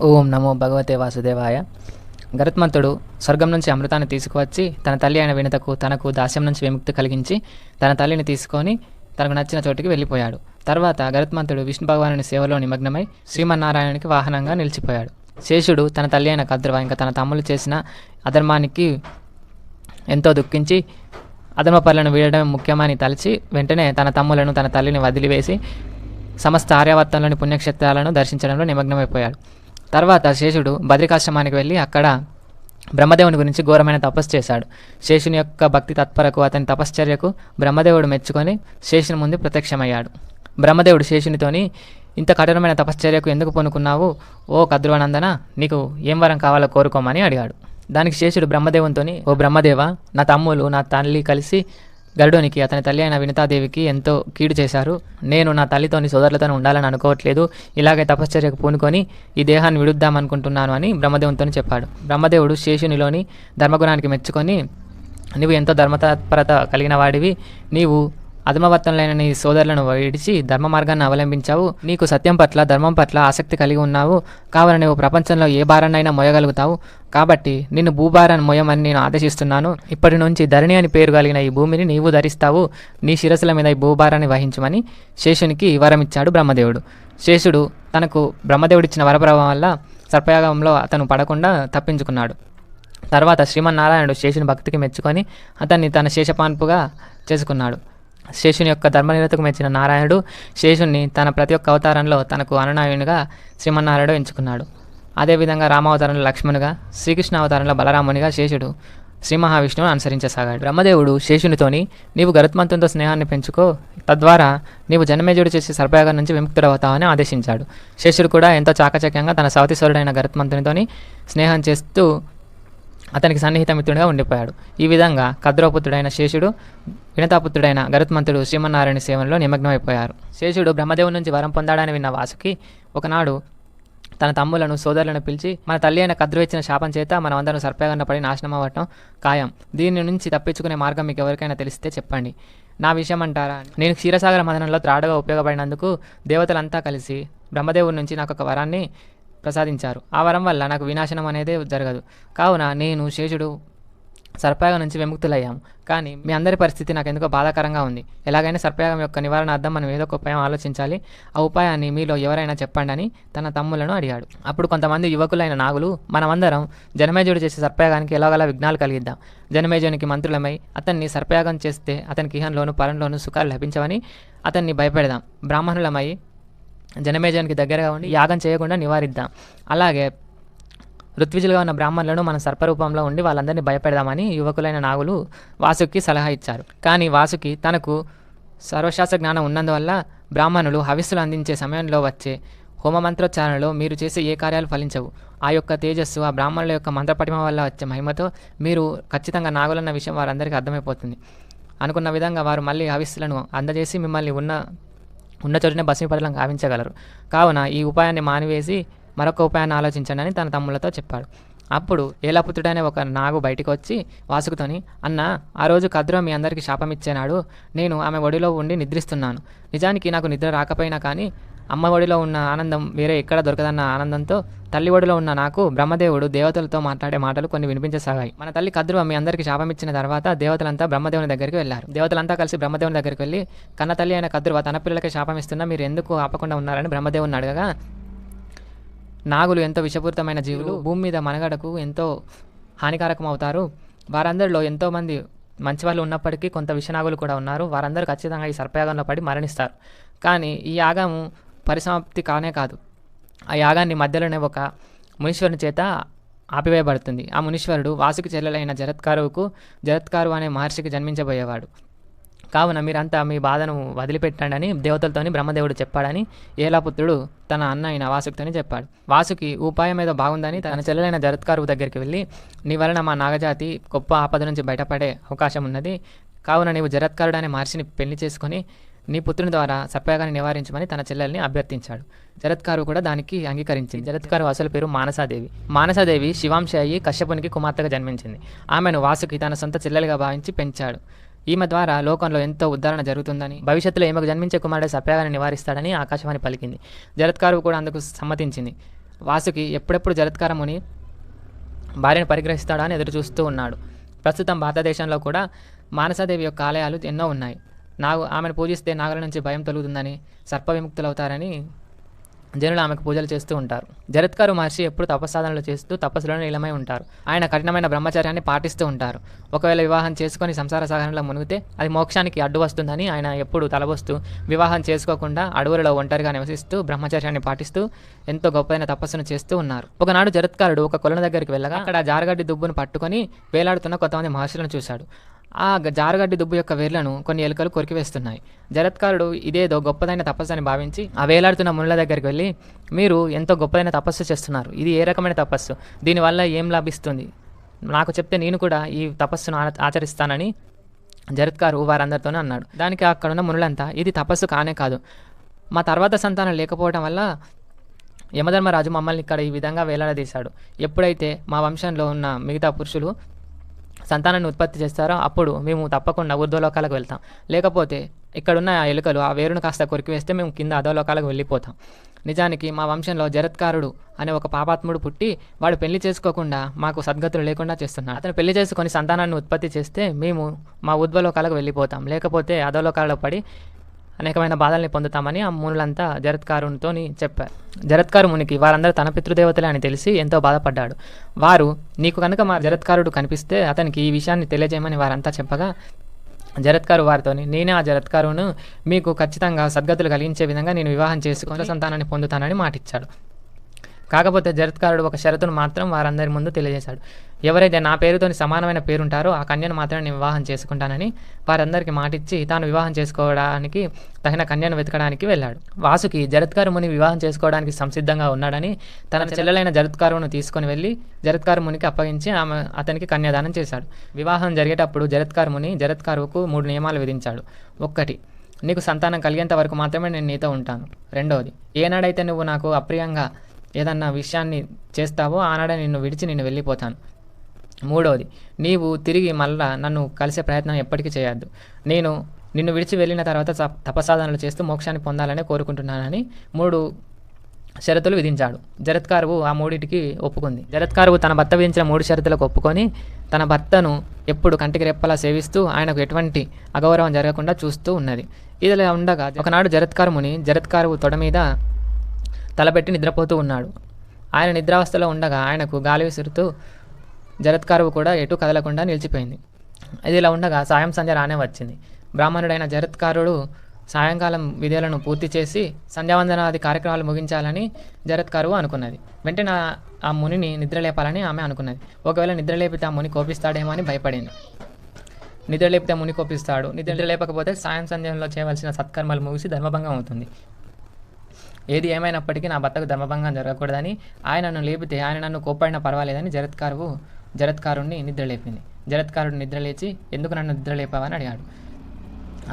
ఓం నమో భగవతే వాసుదేవాయ. గరుత్మంతుడు స్వర్గం నుంచి అమృతాన్ని తీసుకువచ్చి తన తల్లి అయిన వినతకు తనకు దాస్యం నుంచి విముక్తి కలిగించి తన తల్లిని తీసుకొని తనకు నచ్చిన చోటికి వెళ్ళిపోయాడు. తర్వాత గరుత్మంతుడు విష్ణు భగవానుని సేవలో నిమగ్నమై శ్రీమన్నారాయణునికి వాహనంగా నిలిచిపోయాడు. శేషుడు తన తల్లి అయిన కద్రువ ఇంకా తన తమ్ములు చేసిన అధర్మానికి ఎంతో దుఃఖించి అధర్మ పనులను వీడడం ముఖ్యమని తలచి వెంటనే తన తమ్ములను తన తల్లిని వదిలివేసి సమస్త ఆర్యావర్తంలోని పుణ్యక్షేత్రాలను దర్శించడంలో నిమగ్నమైపోయాడు. తర్వాత శేషుడు బద్రికాశ్రమానికి వెళ్ళి అక్కడ బ్రహ్మదేవుని గురించి ఘోరమైన తపస్సు చేశాడు. శేషుని యొక్క భక్తి తత్పరకు అతని తపశ్చర్యకు బ్రహ్మదేవుడు మెచ్చుకొని శేషుని ముందు ప్రత్యక్షమయ్యాడు. బ్రహ్మదేవుడు శేషునితోని, ఇంత కఠినమైన తపశ్చర్యకు ఎందుకు పూనుకున్నావు? ఓ కద్రువానందన, నీకు ఏం వరం కావాలో కోరుకోమని అడిగాడు. దానికి శేషుడు బ్రహ్మదేవునితోని, ఓ బ్రహ్మదేవ, నా తమ్ములు నా తల్లి కలిసి గరుడునికి అతని తల్లి అయిన వినతాదేవికి ఎంతో కీడు చేశారు. నేను నా తల్లితోని సోదరులతో ఉండాలని అనుకోవట్లేదు. ఇలాగే తపశ్చర్యకు పూనుకొని ఈ దేహాన్ని విడుద్దామనుకుంటున్నాను అని బ్రహ్మదేవునితో చెప్పాడు. బ్రహ్మదేవుడు శేషునిలోని ధర్మగుణానికి మెచ్చుకొని, నీవు ఎంతో ధర్మతత్పరత కలిగిన వాడివి. నీవు అధమవర్తనులైన నీ సోదరులను విడిచి ధర్మ మార్గాన్ని అవలంబించావు. నీకు సత్యం పట్ల ధర్మం పట్ల ఆసక్తి కలిగి ఉన్నావు. కావున నువ్వు ప్రపంచంలో ఏ భారాన్నైనా మోయగలుగుతావు. కాబట్టి నిన్ను భూభారాన్ని మోయమని నేను ఆదేశిస్తున్నాను. ఇప్పటి నుంచి ధరణి అని పేరు కలిగిన ఈ భూమిని నీవు ధరిస్తావు. నీ శిరస్సుల మీద ఈ భూభారాన్ని వహించమని శేషునికి వరమిచ్చాడు బ్రహ్మదేవుడు. శేషుడు తనకు బ్రహ్మదేవుడిచ్చిన వరప్రభావం వల్ల సర్పయాగంలో అతను పడకుండా తప్పించుకున్నాడు. తర్వాత శ్రీమన్నారాయణుడు శేషుని భక్తికి మెచ్చుకొని అతన్ని తన శేషపాన్పుగా చేసుకున్నాడు. శేషుని యొక్క ధర్మనిరతకు మెచ్చిన నారాయణుడు శేషుని తన ప్రతి ఒక్క అవతారంలో తనకు అనునాయునిగా శ్రీమన్నారాయణుడు ఎంచుకున్నాడు. అదేవిధంగా రామావతారంలో లక్ష్మణుగా, శ్రీకృష్ణ అవతారంలో బలరామునిగా శేషుడు శ్రీ మహావిష్ణువును అనుసరించసాగాడు. బ్రహ్మదేవుడు శేషునితోని, నీవు గరుత్మంతునితో స్నేహాన్ని పెంచుకో, తద్వారా నీవు జనమేజయుడు చేసే సర్పయాగం నుంచి విముక్తుడవుతావని ఆదేశించాడు. శేషుడు కూడా ఎంతో చాకచక్యంగా తన సవతిస్వరుడైన గరుత్మంతునితోని స్నేహం చేస్తూ అతనికి సన్నిహిత మిత్రుడిగా ఉండిపోయాడు. ఈ విధంగా కద్రవపుత్రుడైన శేషుడు, వినతాపుత్రుడైన గరుత్మంతుడు శ్రీమన్నారాయణ సేవలో నిమగ్నమైపోయారు. శేషుడు బ్రహ్మదేవుని నుంచి వరం పొందాడని విన్న వాసుకి ఒకనాడు తన తమ్ములను సోదరులను పిలిచి, మన తల్లి అయిన కద్రువ ఇచ్చిన శాపం చేత మనమందరం సర్పయాగంలో పడి నాశనం అవ్వటం ఖాయం. దీని నుంచి తప్పించుకునే మార్గం మీకు ఎవరికైనా తెలిస్తే చెప్పండి. నా విషయం అంటారా? నేను క్షీరసాగర మదనంలో త్రాడుగా ఉపయోగపడినందుకు దేవతలంతా కలిసి బ్రహ్మదేవుడి నుంచి నాకు ఒక వరాన్ని ప్రసాదించారు. ఆ వరం వల్ల నాకు వినాశనం అనేది జరగదు. కావున నేను శేషుడు సర్పయాగం నుంచి విముక్తులయ్యాము. కానీ మీ అందరి పరిస్థితి నాకు ఎందుకో బాధాకరంగా ఉంది. ఎలాగైనా సర్పయాగం యొక్క నివారణార్థం మనం ఏదో ఒక ఉపాయం ఆలోచించాలి. ఆ ఉపాయాన్ని మీలో ఎవరైనా చెప్పండి అని తన తమ్ములను అడిగాడు. అప్పుడు కొంతమంది యువకులైన నాగులు, మనమందరం జనమేజయుడు చేసే సర్పయాగానికి ఎలాగలా విఘ్నాలు కలిగిద్దాం. జనమేజయునికి మంత్రులమై అతన్ని సర్పయాగం చేస్తే అతనికి ఇహంలోను పరంలోను సుఖాలు లభించవని అతన్ని భయపెడదాం. బ్రాహ్మణులమై జనమేజయానికి దగ్గరగా ఉండి యాగం చేయకుండా నివారిద్దాం. అలాగే ఋత్విజులుగా ఉన్న బ్రాహ్మణులను మనం సర్పరూపంలో ఉండి వాళ్ళందరినీ భయపెడదామని యువకులైన నాగులు వాసుకి సలహా ఇచ్చారు. కానీ వాసుకి తనకు సర్వశాస్త్ర జ్ఞానం ఉన్నందువల్ల బ్రాహ్మణులు హవిస్సులు అందించే సమయంలో వచ్చే హోమమంత్రోచ్చారణలో మీరు చేసే ఏ కార్యాలు ఫలించవు. ఆ యొక్క తేజస్సు, ఆ బ్రాహ్మణుల యొక్క మంత్రపటిమ వల్ల వచ్చే మహిమతో మీరు ఖచ్చితంగా నాగులన్న విషయం వారందరికీ అర్థమైపోతుంది. అనుకున్న విధంగా వారు మళ్ళీ హవిస్సులను అందజేసి మిమ్మల్ని ఉన్న చోటనే భస్మీపటలం గావించగలరు. కావున ఈ ఉపాయాన్ని మానివేసి మరొక ఉపాయాన్ని ఆలోచించండి అని తన తమ్ములతో చెప్పాడు. అప్పుడు ఏలాపుత్రుడనే ఒక నాగు బయటికి వచ్చి వాసుకుతోని, అన్న, ఆ రోజు కద్రువ మీ అందరికీ శాపం ఇచ్చేనాడు నేను ఆమె ఒడిలో ఉండి నిద్రిస్తున్నాను. నిజానికి నాకు నిద్ర రాకపోయినా కానీ అమ్మ ఒడిలో ఉన్న ఆనందం వేరే ఎక్కడ దొరకదన్న ఆనందంతో తల్లి ఒడిలో ఉన్న నాకు బ్రహ్మదేవుడు దేవతలతో మాట్లాడే మాటలు కొన్ని వినిపించసాగాయి. మన తల్లి కద్రువ మీ అందరికీ శాపం ఇచ్చిన తర్వాత దేవతలంతా బ్రహ్మదేవుని దగ్గరికి వెళ్ళారు. దేవతలంతా కలిసి బ్రహ్మదేవుని దగ్గరికి వెళ్ళి, కన్న తల్లి అయిన కద్రువ తన పిల్లలకి శాపం ఇస్తున్నా మీరు ఎందుకు ఆపకుండా ఉన్నారని బ్రహ్మదేవుని అడగగా, నాగులు ఎంతో విషపూరితమైన జీవులు, భూమి మీద మనగడకు ఎంతో హానికారకం అవుతారు. వారందరిలో ఎంతోమంది మంచి వాళ్ళు ఉన్నప్పటికీ కొంత విషనాగులు కూడా ఉన్నారు. వారందరూ ఖచ్చితంగా ఈ సర్పయాగంలో పడి మరణిస్తారు. కానీ ఈ యాగము పరిసమాప్తి కానే కాదు. ఆ యాగాన్ని మధ్యలోనే ఒక మునీశ్వరుని చేత ఆపివేయబడుతుంది. ఆ మునీశ్వరుడు వాసుకి చెల్లెలైన జరత్కారు అనే మహర్షికి జన్మించబోయేవాడు. కావున మీరంతా మీ బాధను వదిలిపెట్టండి అని దేవతలతోని బ్రహ్మదేవుడు చెప్పాడని ఏలాపుత్రుడు తన అన్న అయిన వాసుకితోని చెప్పాడు. వాసుకి ఉపాయం ఏదో బాగుందని తన చెల్లెలైన జరత్కారు దగ్గరికి వెళ్ళి, నీ వలన మా నాగజాతి గొప్ప ఆపద నుంచి బయటపడే అవకాశం ఉన్నది. కావున నీవు జరత్కారుడు అనే మహర్షిని పెళ్లి చేసుకొని నీ పుత్రుని ద్వారా సర్పయాగాన్ని నివారించమని తన చెల్లెల్ని అభ్యర్థించాడు. జరత్కారు కూడా దానికి అంగీకరించింది. జరత్కారు అసలు పేరు మానసాదేవి. మానసాదేవి శివాంశ అయ్యి కశ్యపునికి కుమార్తెగా జన్మించింది. ఆమెను వాసుకి తన సొంత చెల్లెలుగా భావించి పెంచాడు. ఈమె ద్వారా లోకంలో ఎంతో ఉద్ధరణ జరుగుతుందని, భవిష్యత్తులో ఈమెకు జన్మించే కుమారుడు సర్పయాగాన్ని నివారిస్తాడని ఆకాశవాణి పలికింది. జరత్కారు కూడా అందుకు సమ్మతించింది. వాసుకి ఎప్పుడెప్పుడు జరత్కార ముని భార్యను పరిగ్రహిస్తాడా అని ఎదురు చూస్తూ ఉన్నాడు. ప్రస్తుతం భారతదేశంలో కూడా మానసాదేవి యొక్క ఆలయాలు ఎన్నో ఉన్నాయి. ఆమెను పూజిస్తే నాగుల నుంచి భయం తొలుగుతుందని, సర్ప విముక్తులవుతారని జనులు ఆమెకు పూజలు చేస్తూ ఉంటారు. జరత్కారు మహర్షి ఎప్పుడు తపస్సాధనలు చేస్తూ తపస్సులో నీలమై ఉంటారు. ఆయన కఠినమైన బ్రహ్మచర్యాన్ని పాటిస్తూ ఉంటారు. ఒకవేళ వివాహం చేసుకొని సంసార సాగరంలో మునిగితే అది మోక్షానికి అడ్డు వస్తుందని ఆయన ఎప్పుడు తలబోస్తూ వివాహం చేసుకోకుండా అడవులలో ఒంటరిగా నివసిస్తూ బ్రహ్మచర్యాన్ని పాటిస్తూ ఎంతో గొప్పైన తపస్సును చేస్తూ ఉన్నారు. ఒకనాడు జరత్కారుడు ఒక కొలను దగ్గరికి వెళ్ళగా అక్కడ జారగడ్డి దుబ్బును పట్టుకొని వేలాడుతున్న కొంతమంది మహర్షులను చూశాడు. ఆ జారగడ్డి దుబ్బు యొక్క వేర్లను కొన్ని ఎలుకలు కొరికివేస్తున్నాయి. జరత్కారుడు ఇదేదో గొప్పదైన తపస్సు అని భావించి ఆ వేలాడుతున్న మునుల దగ్గరికి వెళ్ళి, మీరు ఎంతో గొప్పదైన తపస్సు చేస్తున్నారు, ఇది ఏ రకమైన తపస్సు, దీనివల్ల ఏం లభిస్తుంది, నాకు చెప్తే నేను కూడా ఈ తపస్సును ఆచరిస్తానని జరత్కారు వారందరితోనే అన్నాడు. దానికి అక్కడున్న మునులంతా, ఇది తపస్సు కానే కాదు, మా తర్వాత సంతానం లేకపోవడం వల్ల యమధర్మరాజు మమ్మల్ని ఇక్కడ ఈ విధంగా వేలాడదీశాడు. ఎప్పుడైతే మా వంశంలో ఉన్న మిగతా పురుషులు సంతానాన్ని ఉత్పత్తి చేస్తారో అప్పుడు మేము తప్పకుండా ఊర్ధ్వలోకాలకు వెళ్తాం, లేకపోతే ఇక్కడున్న ఆ ఎలుకలు ఆ వేరును కాస్త కొరికివేస్తే మేము కింద అధోలోకాలకు వెళ్ళిపోతాం. నిజానికి మా వంశంలో జరత్కారుడు అనే ఒక పాపాత్ముడు పుట్టి వాడు పెళ్లి చేసుకోకుండా మాకు సద్గతులు లేకుండా చేస్తున్నాడు. అతను పెళ్లి చేసుకొని సంతానాన్ని ఉత్పత్తి చేస్తే మేము మా ఊర్ధ్వలోకాలకు వెళ్ళిపోతాం, లేకపోతే అధోలోకాలలో పడి అనేకమైన బాధల్ని పొందుతామని ఆ మునులంతా జరత్కారునితో చెప్పారు. జరత్కారు మునికి వారందరూ తన పితృదేవతలే అని తెలిసి ఎంతో బాధపడ్డాడు. వారు, నీకు కనుక మా జరత్కారుడు కనిపిస్తే అతనికి ఈ విషయాన్ని తెలియజేయమని వారంతా చెప్పగా జరత్కారు వారితోని, నేనే ఆ జరత్కారును, మీకు ఖచ్చితంగా సద్గతులు కలిగించే విధంగా నేను వివాహం చేసుకుని సంతానాన్ని పొందుతానని మాటిచ్చాడు. కాకపోతే జరత్కారుడు ఒక షరతును మాత్రం వారందరి ముందు తెలియజేశాడు. ఎవరైతే నా పేరుతోని సమానమైన పేరుంటారో ఆ కన్యను మాత్రమే నేను వివాహం చేసుకుంటానని వారందరికీ మాటిచ్చి తాను వివాహం చేసుకోవడానికి తగిన కన్యను వెతకడానికి వెళ్ళాడు. వాసుకి జరత్కారు ముని వివాహం చేసుకోవడానికి సంసిద్ధంగా ఉన్నాడని తన చెల్లెలైన జరత్కారును తీసుకుని వెళ్ళి జరత్కారు మునికి అప్పగించి అతనికి కన్యాదానం చేశాడు. వివాహం జరిగేటప్పుడు జరత్కారు ముని జరత్కారుకు 3 నియమాలు విధించాడు. 1, నీకు సంతానం కలిగేంత వరకు మాత్రమే నేను నీతో ఉంటాను. 2, ఏనాడైతే నువ్వు నాకు అప్రియంగా ఏదన్నా విషయాన్ని చేస్తావో ఆనాడే నిన్ను విడిచి నేను వెళ్ళిపోతాను. 3, నీవు తిరిగి మళ్ళా నన్ను కలిసే ప్రయత్నం ఎప్పటికీ చేయొద్దు. నేను నిన్ను విడిచి వెళ్ళిన తర్వాత తపసాధనలు చేస్తూ మోక్షాన్ని పొందాలని కోరుకుంటున్నానని 3 షరతులు విధించాడు. జరత్కారువు ఆ 3టికి ఒప్పుకుంది. జరత్కారువు తన భర్త విధించిన 3 షరతులకు ఒప్పుకొని తన భర్తను ఎప్పుడు కంటికి రెప్పలా సేవిస్తూ ఆయనకు ఎటువంటి అగౌరవం జరగకుండా చూస్తూ ఉన్నది. ఇదిలా ఉండగా ఒకనాడు జరత్కారు ముని జరత్కారువు తొడ మీద తలపెట్టి నిద్రపోతూ ఉన్నాడు. ఆయన నిద్రావస్థలో ఉండగా ఆయనకు గాలి విసురుతూ జరత్కారువు కూడా ఎటు కదలకుండా నిలిచిపోయింది. ఇది ఇలా ఉండగా సాయం సంధ్య రానే వచ్చింది. బ్రాహ్మణుడైన జరత్కారుడు సాయంకాలం విధులను పూర్తి చేసి సంధ్యావందనాది కార్యక్రమాలు ముగించాలని జరత్కారువు అనుకున్నది. వెంటనే ఆ మునిని నిద్రలేపాలని ఆమె అనుకున్నది. ఒకవేళ నిద్రలేపితే ఆ ముని కోపిస్తాడేమో అని భయపడింది. నిద్రలేపితే ముని కోపిస్తాడు, నిద్ర లేపకపోతే సాయం సంధ్యంలో చేయవలసిన సత్కర్మలు ముగిసి ధర్మభంగం అవుతుంది. ఏది ఏమైనప్పటికీ నా భర్తకు ధర్మభంగం జరగకూడదని ఆయనను లేపితే ఆయన నన్ను కోప్పడినా పర్వాలేదని జరత్కారుణ్ణి నిద్రలేపింది. జరత్కారుడు నిద్రలేచి, ఎందుకు నన్ను నిద్రలేపావని అడిగాడు.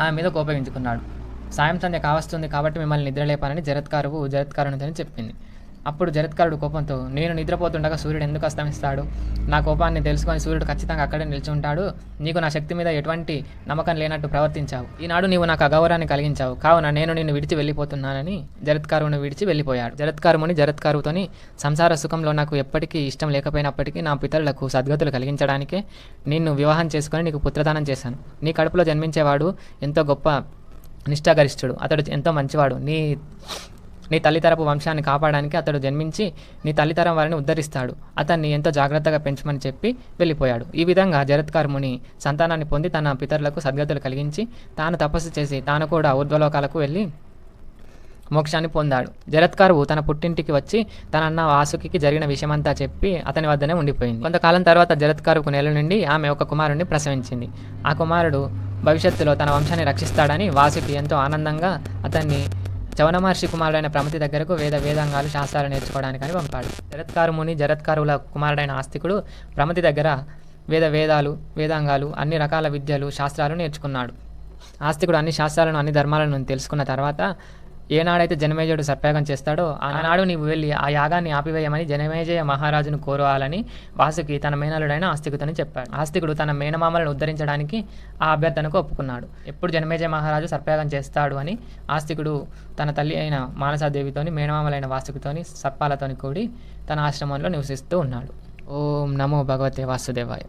ఆమె మీద కోపగించుకున్నాడు. సాయం సంధ్య కావస్తుంది కాబట్టి మిమ్మల్ని నిద్రలేపానని జరత్కారునితో చెప్పింది. అప్పుడు జరత్కారుడు కోపంతో, నేను నిద్రపోతుండగా సూర్యుడు ఎందుకు అస్తమిస్తాడు? నా కోపాన్ని తెలుసుకొని సూర్యుడు ఖచ్చితంగా అక్కడే నిలిచి ఉంటాడు. నీకు నా శక్తి మీద ఎటువంటి నమ్మకం లేనట్టు ప్రవర్తించావు. ఈనాడు నీవు నాకు అగౌరవాన్ని కలిగించావు. కావున నేను నిన్ను విడిచి వెళ్ళిపోతున్నానని జరత్కారుని విడిచి వెళ్ళిపోయాడు. జరత్కారుని జరత్కారుతోని సంసార సుఖంలో నాకు ఎప్పటికీ ఇష్టం లేకపోయినప్పటికీ నా పితరులకు సద్గతులు కలిగించడానికే నిన్ను వివాహం చేసుకొని నీకు పుత్రదానం చేశాను. నీ కడుపులో జన్మించేవాడు ఎంతో గొప్ప నిష్ఠాగరిష్ఠుడు, అతడు ఎంతో మంచివాడు. నీ తల్లితరపు వంశాన్ని కాపాడడానికి అతడు జన్మించి నీ తల్లితరం వారిని ఉద్ధరిస్తాడు. అతన్ని ఎంతో జాగ్రత్తగా పెంచమని చెప్పి వెళ్ళిపోయాడు. ఈ విధంగా జరత్కారు ముని సంతానాన్ని పొంది తన పితరులకు సద్గతులు కలిగించి తాను తపస్సు చేసి తాను కూడా ఊర్ధ్వలోకాలకు వెళ్ళి మోక్షాన్ని పొందాడు. జరత్కారువు తన పుట్టింటికి వచ్చి తన అన్న వాసుకి జరిగిన విషయమంతా చెప్పి అతని వద్దనే ఉండిపోయింది. కొంతకాలం తర్వాత జరత్కారుకు నేల నుండి ఆమె ఒక కుమారుణ్ణి ప్రసవించింది. ఆ కుమారుడు భవిష్యత్తులో తన వంశాన్ని రక్షిస్తాడని వాసుకి ఎంతో ఆనందంగా అతన్ని చవన మహర్షి కుమారుడైన ప్రమతి దగ్గరకు వేదాంగాలు శాస్త్రాలు నేర్చుకోవడానికని పంపాడు. జరత్కారు ముని జరత్కారుల కుమారుడైన ఆస్తికుడు ప్రమతి దగ్గర వేదాంగాలు అన్ని రకాల విద్యలు శాస్త్రాలు నేర్చుకున్నాడు. ఆస్తికుడు అన్ని శాస్త్రాలను అన్ని ధర్మాలను తెలుసుకున్న తర్వాత ఏనాడైతే జనమేజయుడు సర్పయాగం చేస్తాడో ఆనాడు నీవు వెళ్ళి ఆ యాగాన్ని ఆపివేయమని జనమేజయ మహారాజును కోరాలని వాసుకి తన మేనలుడైన ఆస్తికుతని చెప్పాడు. ఆస్తికుడు తన మేనమామలను ఉద్ధరించడానికి ఆ అభ్యర్థనకు ఒప్పుకున్నాడు. ఎప్పుడు జనమేజయ మహారాజు సర్పయాగం చేస్తాడు అని ఆస్తికుడు తన తల్లి అయిన మానసాదేవితోని మేనమామలైన వాసుకితోని సర్పాలతోని కూడి తన ఆశ్రమంలో నివసిస్తూ ఉన్నాడు. ఓం నమో భగవతే వాసుదేవాయ.